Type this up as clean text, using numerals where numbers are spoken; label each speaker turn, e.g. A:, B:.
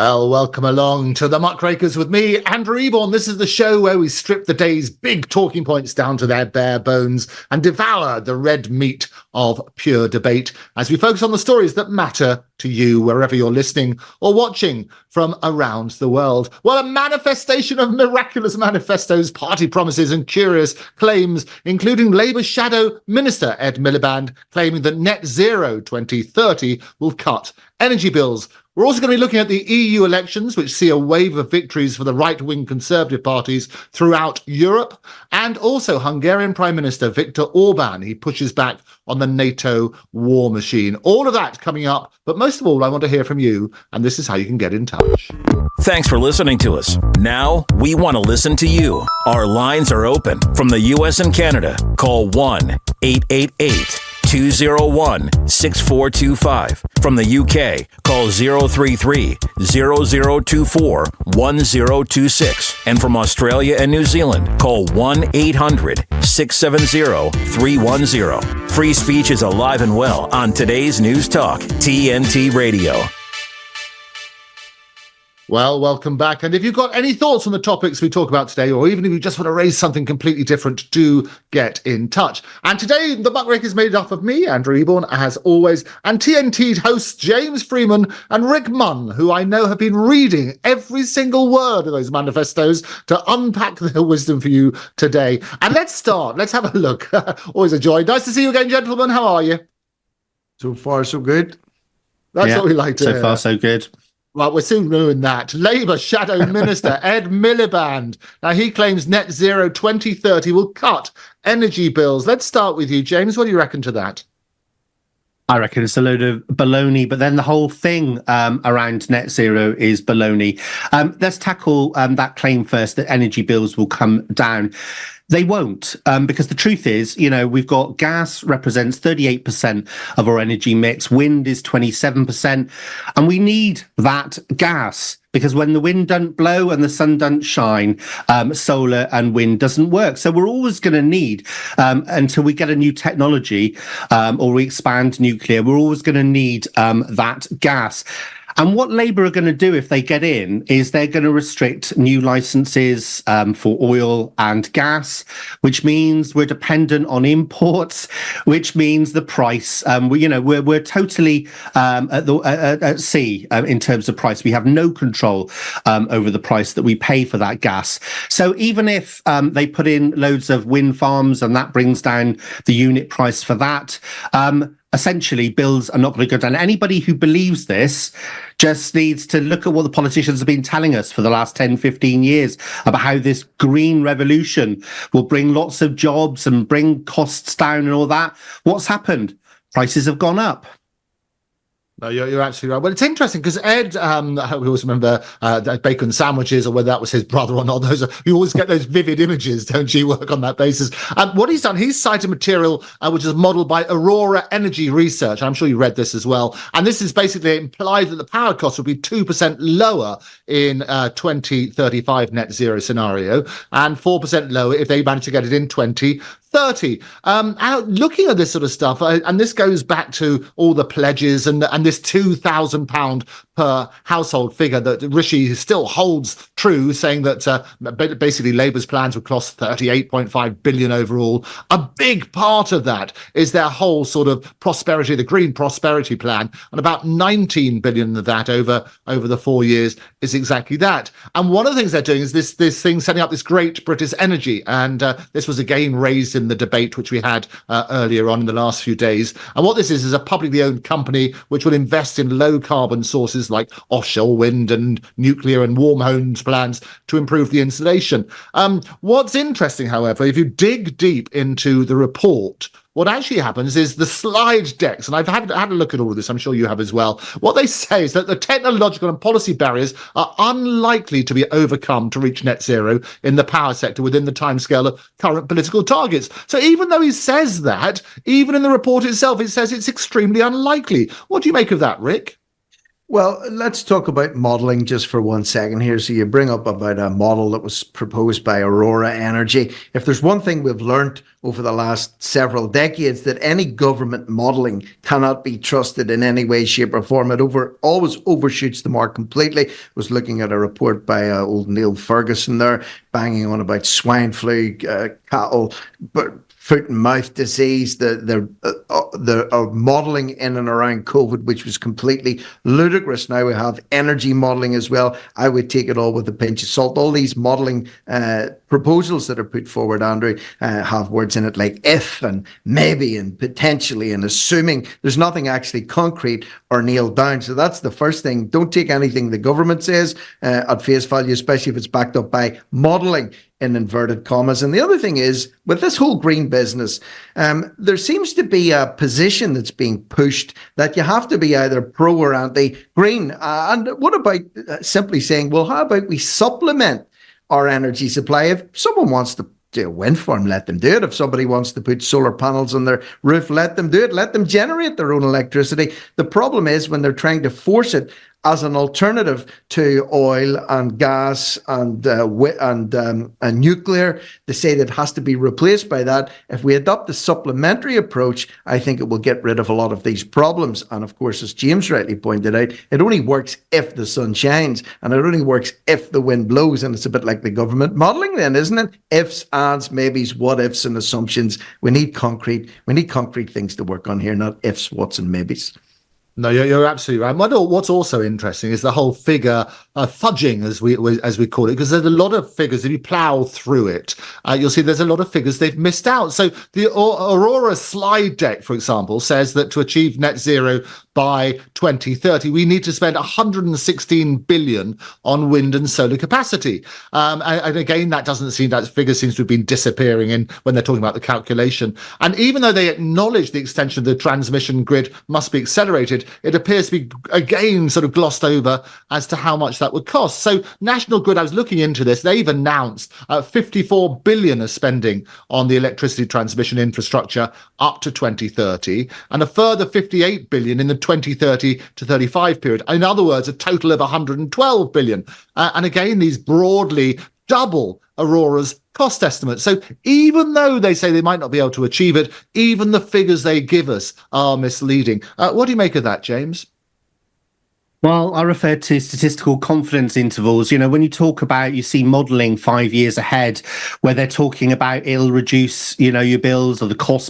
A: Well, welcome along to the Muckrakers with me, Andrew Eborn. This is the show where we strip the day's big talking points down to their bare bones and devour the red meat of pure debate as we focus on the stories that matter to you wherever you're listening or watching from around the world. Well, a manifestation of miraculous manifestos, party promises and curious claims, including Labour Shadow Minister Ed Miliband claiming that net zero 2030 will cut energy bills. We're also going to be looking at the EU elections, which see a wave of victories for the right-wing conservative parties throughout Europe, and also Hungarian Prime Minister Viktor Orban. He pushes back on the NATO war machine. All of that coming up, but most of all, I want to hear from you, and this is how you can get in touch.
B: Thanks for listening to us. Now, we want to listen to you. Our lines are open from the U.S. and Canada. Call 1-888-201-6425. From the UK, call 033-0024-1026. And from Australia and New Zealand, call 1-800-670-310. Free speech is alive and well on today's News Talk, TNT Radio.
A: Well, welcome back. And if you've got any thoughts on the topics we talk about today, or even if you just want to raise something completely different, do get in touch. And today, the Muckrakers made up of me, Andrew Eborn, as always, and TNT hosts James Freeman and Rick Munn, who I know have been reading every single word of those manifestos to unpack their wisdom for you today. And let's start. Let's have a look. Always a joy. Nice to see you again, gentlemen. How are you?
C: So far, so good.
A: That's what we like to hear.
D: So far, so good.
A: Well, we're soon doing that. Labour Shadow Minister Ed Miliband. Now, he claims net zero 2030 will cut energy bills. Let's start with you, James. What do you reckon to that?
D: I reckon it's a load of baloney, but then the whole thing around net zero is baloney. Let's tackle that claim first, that energy bills will come down. They won't, because the truth is, we've got gas represents 38% of our energy mix. Wind is 27%. And we need that gas because when the wind doesn't blow and the sun doesn't shine, solar and wind doesn't work. So we're always going to need, until we get a new technology or we expand nuclear, we're always going to need that gas. And what Labour are going to do if they get in is they're going to restrict new licenses for oil and gas, which means we're dependent on imports, which means the price. We're totally at sea in terms of price. We have no control over the price that we pay for that gas. So even if they put in loads of wind farms and that brings down the unit price for that, essentially, bills are not going to go down. Anybody who believes this just needs to look at what the politicians have been telling us for the last 10, 15 years about how this green revolution will bring lots of jobs and bring costs down and all that. What's happened? Prices have gone up.
A: No, you're absolutely right. Well, it's interesting because Ed, I hope we always remember bacon sandwiches, or whether that was his brother or not. You always get those vivid images, don't you? Work on that basis. What he's done, he's cited material which is modelled by Aurora Energy Research. I'm sure you read this as well. And this is basically implied that the power cost would be 2% lower in 2035 net zero scenario and 4% lower if they manage to get it in 2030. Looking at this sort of stuff, and this goes back to all the pledges and this £2,000 per household figure that Rishi still holds true, saying that basically Labour's plans would cost 38.5 billion overall. A big part of that is their whole sort of prosperity, the green prosperity plan, and about 19 billion of that over the 4 years is exactly that. And one of the things they're doing is this thing setting up this great British energy, and this was again raised in the debate which we had earlier on in the last few days. And what this is a publicly owned company which will invest in low carbon sources like offshore wind and nuclear and warm homes plans to improve the insulation. What's interesting, however, if you dig deep into the report, what actually happens is the slide decks, and I've had a look at all of this, I'm sure you have as well. What they say is that the technological and policy barriers are unlikely to be overcome to reach net zero in the power sector within the timescale of current political targets. So even though he says that, even in the report itself, it says it's extremely unlikely. What do you make of that, Rick?
C: Well, let's talk about modelling just for 1 second here. So you bring up about a model that was proposed by Aurora Energy. If there's one thing we've learned over the last several decades, that any government modelling cannot be trusted in any way, shape or form. It always overshoots the mark completely. I was looking at a report by old Neil Ferguson there, banging on about swine flu, cattle, but foot and mouth disease, the modelling in and around COVID, which was completely ludicrous. Now we have energy modelling as well. I would take it all with a pinch of salt. All these modelling proposals that are put forward, Andrew, have words in it like if and maybe and potentially and assuming. There's nothing actually concrete or nailed down. So that's the first thing. Don't take anything the government says at face value, especially if it's backed up by modelling in inverted commas. And the other thing is, with this whole green business, there seems to be a position that's being pushed that you have to be either pro or anti-green. And what about simply saying, well, how about we supplement our energy supply? If someone wants to do a wind farm, let them do it. If somebody wants to put solar panels on their roof, let them do it. Let them generate their own electricity. The problem is when they're trying to force it as an alternative to oil and gas and nuclear, they say that it has to be replaced by that. If we adopt a supplementary approach, I think it will get rid of a lot of these problems. And of course, as James rightly pointed out, it only works if the sun shines, and it only works if the wind blows. And it's a bit like the government modelling then, isn't it? Ifs, ands, maybes, what ifs and assumptions. We need concrete things to work on here, not ifs, whats and maybes.
A: No, you're absolutely right. What's also interesting is the whole figure fudging, as we call it, because there's a lot of figures. If you plough through it, you'll see there's a lot of figures they've missed out. So the Aurora slide deck, for example, says that to achieve net zero by 2030, we need to spend 116 billion on wind and solar capacity. And again, that figure seems to have been disappearing when they're talking about the calculation. And even though they acknowledge the extension of the transmission grid must be accelerated, it appears to be again sort of glossed over as to how much that would cost. So National Grid, I was looking into this, they've announced 54 billion of spending on the electricity transmission infrastructure up to 2030, and a further 58 billion in the 2030 to 35 period. In other words, a total of 112 billion. And again, these broadly double Aurora's cost estimates. So even though they say they might not be able to achieve it, even the figures they give us are misleading. What do you make of that, James?
D: Well, I refer to statistical confidence intervals. You know, when you see modelling 5 years ahead, where they're talking about it'll reduce, your bills or the cost